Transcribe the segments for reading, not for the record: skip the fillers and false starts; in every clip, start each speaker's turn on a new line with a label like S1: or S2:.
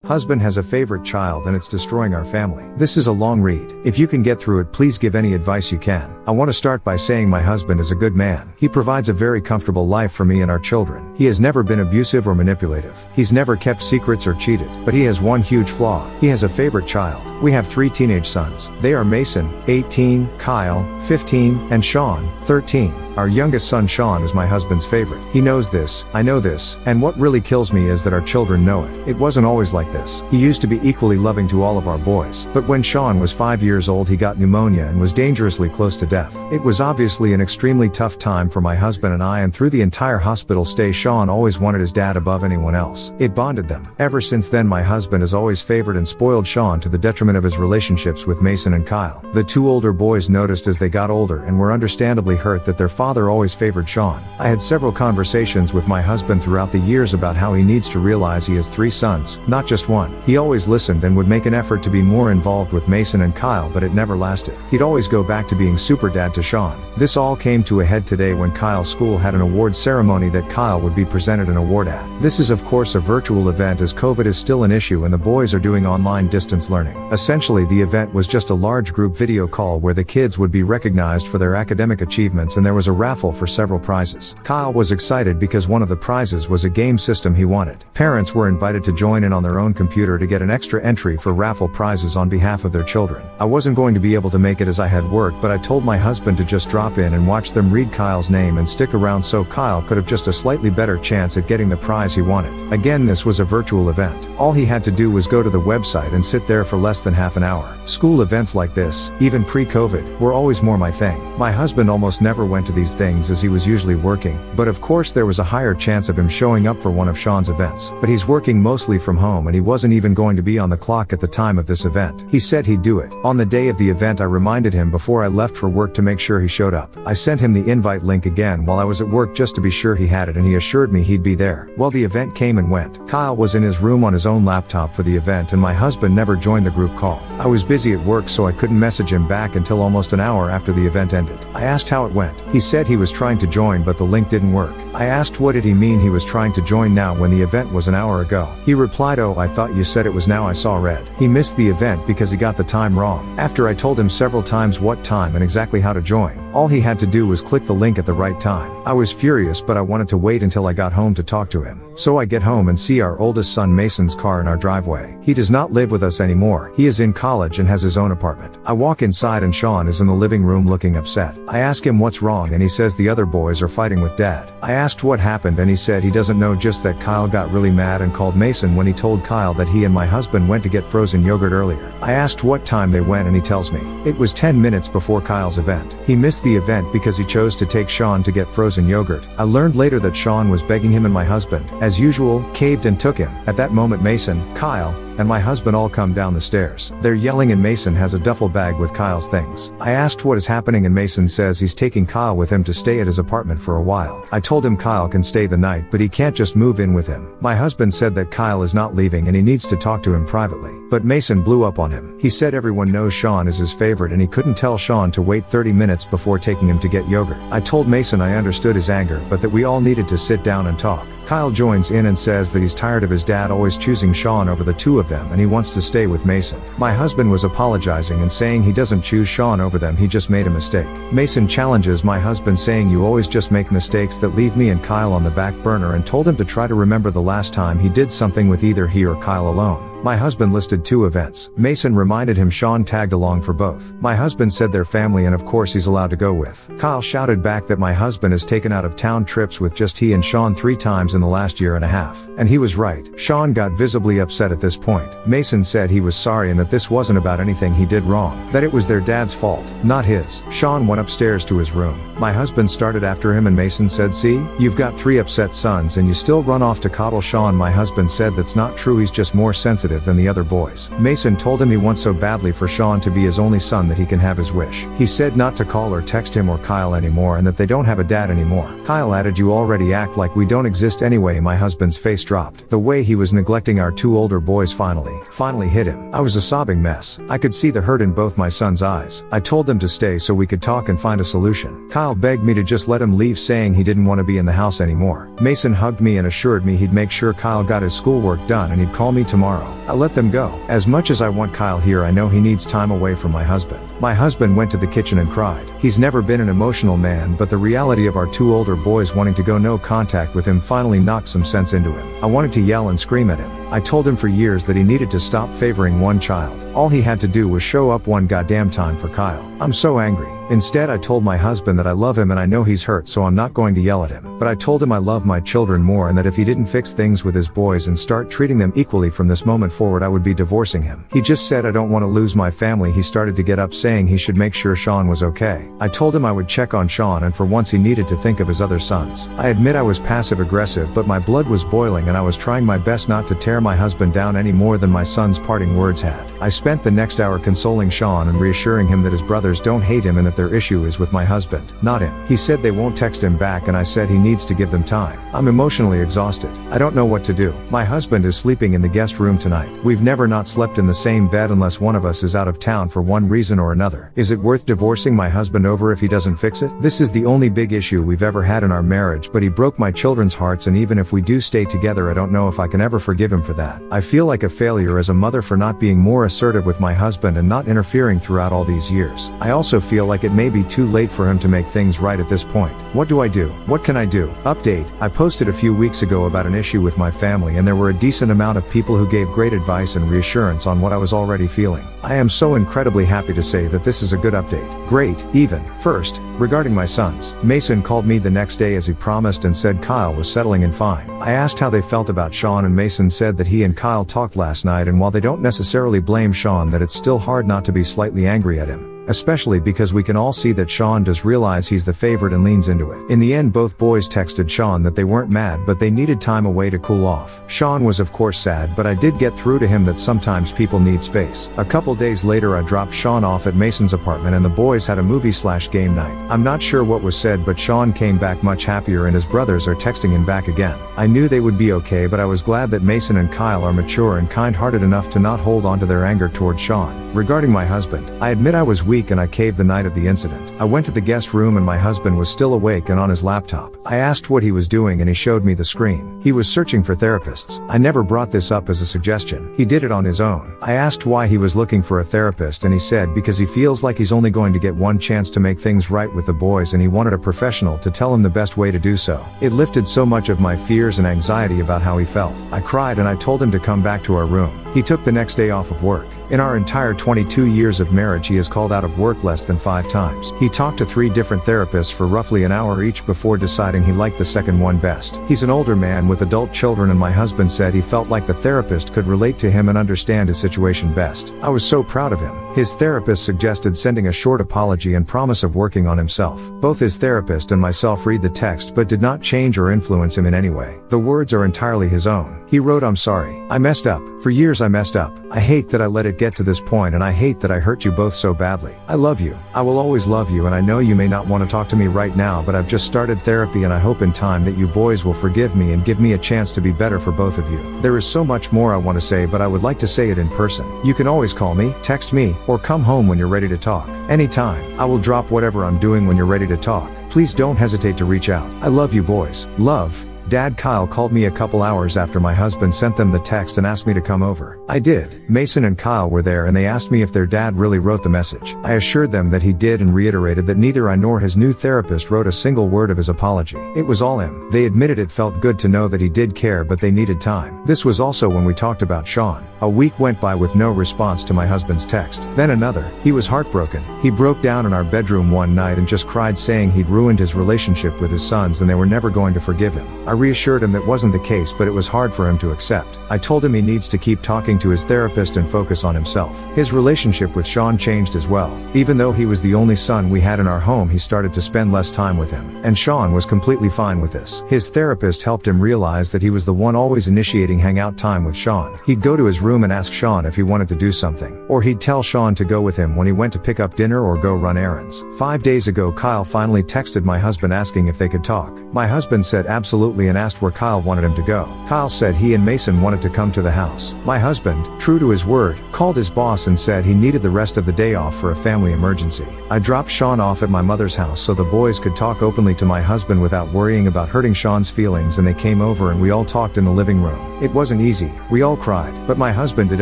S1: Husband has a favorite child and it's destroying our family. This is a long read. If you can get through it, please give any advice you can. I want to start by saying my husband is a good man. He provides a very comfortable life for me and our children. He has never been abusive or manipulative. He's never kept secrets or cheated. But he has one huge flaw. He has a favorite child. We have 3 teenage sons. They are Mason, 18, Kyle, 15, and Sean, 13. Our youngest son Sean is my husband's favorite. He knows this, I know this, and what really kills me is that our children know it. It wasn't always like this. He used to be equally loving to all of our boys. But when Sean was 5 years old he got pneumonia and was dangerously close to death. It was obviously an extremely tough time for my husband and I, and through the entire hospital stay Sean always wanted his dad above anyone else. It bonded them. Ever since then my husband has always favored and spoiled Sean to the detriment of his relationships with Mason and Kyle. The 2 older boys noticed as they got older and were understandably hurt that their father always favored Sean. I had several conversations with my husband throughout the years about how he needs to realize he has 3 sons, not just one. He always listened and would make an effort to be more involved with Mason and Kyle, but it never lasted. He'd always go back to being super dad to Sean. This all came to a head today when Kyle's school had an award ceremony that Kyle would be presented an award at. This is of course a virtual event as COVID is still an issue and the boys are doing online distance learning. Essentially the event was just a large group video call where the kids would be recognized for their academic achievements, and there was a raffle for several prizes. Kyle was excited because one of the prizes was a game system he wanted. Parents were invited to join in on their own computer to get an extra entry for raffle prizes on behalf of their children. I wasn't going to be able to make it as I had work, but I told my husband to just drop in and watch them read Kyle's name and stick around so Kyle could have just a slightly better chance at getting the prize he wanted. Again, this was a virtual event. All he had to do was go to the website and sit there for less than half an hour. School events like this, even pre-COVID, were always more my thing. My husband almost never went to these things as he was usually working, but of course there was a higher chance of him showing up for one of Sean's events. But he's working mostly from home and he wasn't even going to be on the clock at the time of this event. He said he'd do it. On the day of the event I reminded him before I left for work to make sure he showed up. I sent him the invite link again while I was at work just to be sure he had it, and he assured me he'd be there. Well, the event came and went. Kyle was in his room on his own laptop for the event and my husband never joined the group call. I was busy at work so I couldn't message him back until almost an hour after the event ended. I asked how it went. He said he was trying to join but the link didn't work. I asked what did he mean he was trying to join now when the event was an hour ago. He replied, "Oh, I thought you said it was now, I saw red." He missed the event because he got the time wrong. After I told him several times what time and exactly how to join, all he had to do was click the link at the right time. I was furious but I wanted to wait until I got home to talk to him. So I get home and see our oldest son Mason's car in our driveway. He does not live with us anymore. He is in college and has his own apartment. I walk inside and Sean is in the living room looking upset. I ask him what's wrong and he says the other boys are fighting with dad. I asked what happened and he said he doesn't know, just that Kyle got really mad and called Mason when he told Kyle that he and my husband went to get frozen yogurt earlier. I asked what time they went and he tells me it was 10 minutes before Kyle's event. He missed the event because he chose to take Sean to get frozen yogurt. I learned later that Sean was begging him and my husband, as usual, caved and took him. At that moment Mason, Kyle, and my husband all come down the stairs. They're yelling and Mason has a duffel bag with Kyle's things. I asked what is happening and Mason says he's taking Kyle with him to stay at his apartment for a while. I told him Kyle can stay the night but he can't just move in with him. My husband said that Kyle is not leaving and he needs to talk to him privately. But Mason blew up on him. He said everyone knows Sean is his favorite and he couldn't tell Sean to wait 30 minutes before taking him to get yogurt. I told Mason I understood his anger but that we all needed to sit down and talk. Kyle joins in and says that he's tired of his dad always choosing Sean over the 2 of them and he wants to stay with Mason. My husband was apologizing and saying he doesn't choose Sean over them, he just made a mistake. Mason challenges my husband saying you always just make mistakes that leave me and Kyle on the back burner, and told him to try to remember the last time he did something with either he or Kyle alone. My husband listed 2 events. Mason reminded him Sean tagged along for both. My husband said their family and of course he's allowed to go with. Kyle shouted back that my husband has taken out of town trips with just he and Sean 3 times in the last year and a half. And he was right. Sean got visibly upset at this point. Mason said he was sorry and that this wasn't about anything he did wrong, that it was their dad's fault, not his. Sean went upstairs to his room. My husband started after him and Mason said, "See, you've got 3 upset sons and you still run off to coddle Sean." My husband said that's not true, he's just more sensitive than the other boys. Mason told him he wants so badly for Sean to be his only son that he can have his wish. He said not to call or text him or Kyle anymore and that they don't have a dad anymore. Kyle added, "You already act like we don't exist anyway." My husband's face dropped. The way he was neglecting our 2 older boys finally hit him. I was a sobbing mess. I could see the hurt in both my sons' eyes. I told them to stay so we could talk and find a solution. Kyle begged me to just let him leave, saying he didn't want to be in the house anymore. Mason hugged me and assured me he'd make sure Kyle got his schoolwork done and he'd call me tomorrow. I let them go. As much as I want Kyle here, I know he needs time away from my husband. My husband went to the kitchen and cried. He's never been an emotional man, but the reality of our two older boys wanting to go no contact with him finally knocked some sense into him. I wanted to yell and scream at him. I told him for years that he needed to stop favoring one child. All he had to do was show up one goddamn time for Kyle. I'm so angry. Instead, I told my husband that I love him and I know he's hurt, so I'm not going to yell at him. But I told him I love my children more and that if he didn't fix things with his boys and start treating them equally from this moment forward, I would be divorcing him. He just said I don't want to lose my family. He started to get up saying he should make sure Sean was okay. I told him I would check on Sean and for once he needed to think of his other sons. I admit I was passive aggressive, but my blood was boiling and I was trying my best not to tear my husband down any more than my son's parting words had. I spent the next hour consoling Sean and reassuring him that his brothers don't hate him and that their issue is with my husband, not him. He said they won't text him back and I said he needs to give them time. I'm emotionally exhausted. I don't know what to do. My husband is sleeping in the guest room tonight. We've never not slept in the same bed unless one of us is out of town for one reason or another. Is it worth divorcing my husband over if he doesn't fix it? This is the only big issue we've ever had in our marriage, but he broke my children's hearts, and even if we do stay together, I don't know if I can ever forgive him for that. I feel like a failure as a mother for not being more assertive with my husband and not interfering throughout all these years. I also feel like it may be too late for him to make things right at this point. What do I do? What can I do? Update. I posted a few weeks ago about an issue with my family and there were a decent amount of people who gave great advice and reassurance on what I was already feeling. I am so incredibly happy to say that this is a good update. Great, even. First, regarding my sons, Mason called me the next day as he promised and said Kyle was settling in fine. I asked how they felt about Sean and Mason said that he and Kyle talked last night, and while they don't necessarily blame Sean, that it's still hard not to be slightly angry at him. Especially because we can all see that Sean does realize he's the favorite and leans into it. In the end, both boys texted Sean that they weren't mad, but they needed time away to cool off. Sean was of course sad, but I did get through to him that sometimes people need space. A couple days later I dropped Sean off at Mason's apartment and the boys had a movie/game night. I'm not sure what was said, but Sean came back much happier and his brothers are texting him back again. I knew they would be okay, but I was glad that Mason and Kyle are mature and kind-hearted enough to not hold on to their anger towards Sean. Regarding my husband, I admit I was weak and I caved the night of the incident. I went to the guest room and my husband was still awake and on his laptop. I asked what he was doing and he showed me the screen. He was searching for therapists. I never brought this up as a suggestion. He did it on his own. I asked why he was looking for a therapist and he said because he feels like he's only going to get one chance to make things right with the boys and he wanted a professional to tell him the best way to do so. It lifted so much of my fears and anxiety about how he felt. I cried and I told him to come back to our room. He took the next day off of work. In our entire 22 years of marriage, he has called out of work less than 5 times. He talked to 3 different therapists for roughly an hour each before deciding he liked the second one best. He's an older man with adult children and my husband said he felt like the therapist could relate to him and understand his situation best. I was so proud of him. His therapist suggested sending a short apology and promise of working on himself. Both his therapist and myself read the text but did not change or influence him in any way. The words are entirely his own. He wrote, "I'm sorry. I messed up. For years I messed up. I hate that I let it get to this point and I hate that I hurt you both so badly. I love you. I will always love you and I know you may not want to talk to me right now, but I've just started therapy and I hope in time that you boys will forgive me and give me a chance to be better for both of you. There is so much more I want to say, but I would like to say it in person. You can always call me, text me, or come home when you're ready to talk. Anytime. I will drop whatever I'm doing when you're ready to talk. Please don't hesitate to reach out. I love you boys. Love, Dad." Kyle called me a couple hours after my husband sent them the text and asked me to come over. I did. Mason and Kyle were there and they asked me if their dad really wrote the message. I assured them that he did and reiterated that neither I nor his new therapist wrote a single word of his apology. It was all him. They admitted it felt good to know that he did care, but they needed time. This was also when we talked about Sean. A week went by with no response to my husband's text. Then another. He was heartbroken. He broke down in our bedroom one night and just cried, saying he'd ruined his relationship with his sons and they were never going to forgive him. I reassured him that wasn't the case, but it was hard for him to accept. I told him he needs to keep talking to his therapist and focus on himself. His relationship with Sean changed as well. Even though he was the only son we had in our home, he started to spend less time with him. And Sean was completely fine with this. His therapist helped him realize that he was the one always initiating hangout time with Sean. He'd go to his room and ask Sean if he wanted to do something. Or he'd tell Sean to go with him when he went to pick up dinner or go run errands. 5 days ago, Kyle finally texted my husband asking if they could talk. My husband said absolutely politely and asked where Kyle wanted him to go. Kyle said he and Mason wanted to come to the house. My husband, true to his word, called his boss and said he needed the rest of the day off for a family emergency. I dropped Sean off at my mother's house so the boys could talk openly to my husband without worrying about hurting Sean's feelings, and they came over and we all talked in the living room. It wasn't easy, we all cried, but my husband did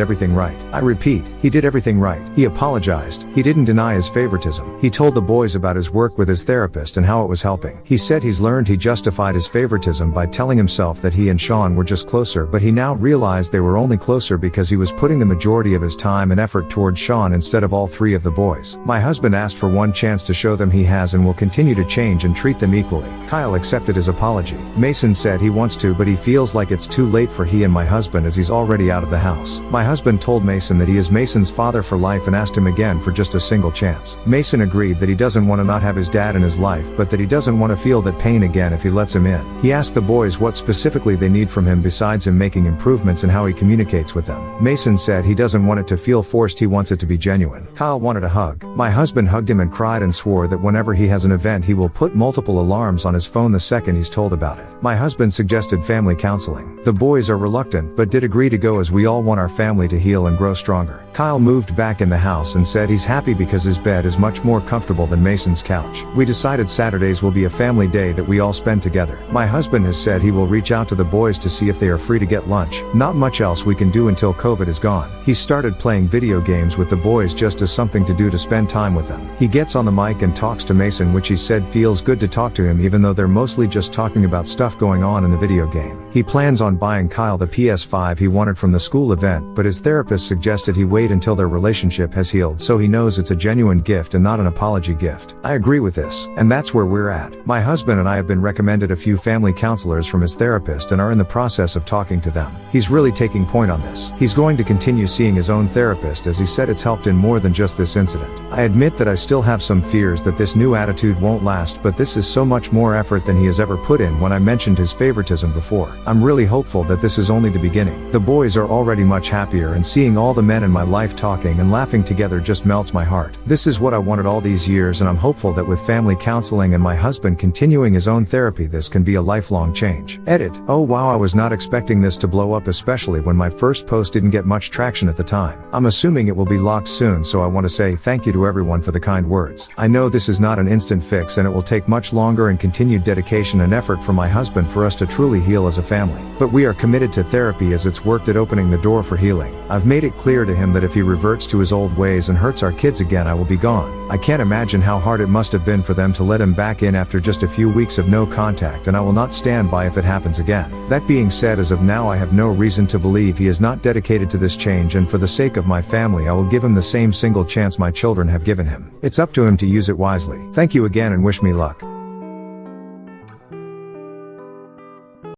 S1: everything right. I repeat, he did everything right. He apologized. He didn't deny his favoritism. He told the boys about his work with his therapist and how it was helping. He said he's learned he justified his favoritism by telling himself that he and Sean were just closer, but he now realized they were only closer because he was putting the majority of his time and effort towards Sean instead of all three of the boys. My husband asked for one chance to show them he has and will continue to change and treat them equally. Kyle accepted his apology. Mason said he wants to, but he feels like it's too late for he and my husband as he's already out of the house. My husband told Mason that he is Mason's father for life and asked him again for just a single chance. Mason agreed that he doesn't want to not have his dad in his life, but that he doesn't want to feel that pain again if he lets him in. He asked the boys what specifically they need from him besides him making improvements in how he communicates with them. Mason said he doesn't want it to feel forced, he wants it to be genuine. Kyle wanted a hug. My husband hugged him and cried and swore that whenever he has an event he will put multiple alarms on his phone the second he's told about it. My husband suggested family counseling. The boys are reluctant, but did agree to go as we all want our family to heal and grow stronger. Kyle moved back in the house and said he's happy because his bed is much more comfortable than Mason's couch. We decided Saturdays will be a family day that we all spend together. My husband has said he will reach out to the boys to see if they are free to get lunch. Not much else we can do until COVID is gone. He started playing video games with the boys just as something to do to spend time with them. He gets on the mic and talks to Mason, which he said feels good to talk to him even though they're mostly just talking about stuff going on in the video game. He plans on buying Kyle the PS5 he wanted from the school event, but his therapist suggested he wait until their relationship has healed so he knows it's a genuine gift and not an apology gift. I agree with this, and that's where we're at. My husband and I have been recommended a few family counselors from his therapist and are in the process of talking to them. He's really taking point on this. He's going to continue seeing his own therapist as he said it's helped in more than just this incident. I admit that I still have some fears that this new attitude won't last, but this is so much more effort than he has ever put in. When I mentioned his favoritism before, I'm really hopeful that this is only the beginning. The boys are already much happier, and seeing all the men in my life talking and laughing together just melts my heart. This is what I wanted all these years, and I'm hopeful that with family counseling and my husband continuing his own therapy this can be a lifelong change. Edit. Oh wow, I was not expecting this to blow up, especially when my first post didn't get much traction at the time. I'm assuming it will be locked soon, so I want to say thank you to everyone for the kind words. I know this is not an instant fix and it will take much longer and continued dedication and effort from my husband for us to truly heal as a family. But we are committed to therapy as it's worked at opening the door for healing. I've made it clear to him that if he reverts to his old ways and hurts our kids again, I will be gone. I can't imagine how hard it must have been for them to let him back in after just a few weeks of no contact, and I will not stand by if it happens again. That being said, as of now I have no reason to believe he is not dedicated to this change, and for the sake of my family I will give him the same single chance my children have given him. It's up to him to use it wisely. Thank you again and wish me luck.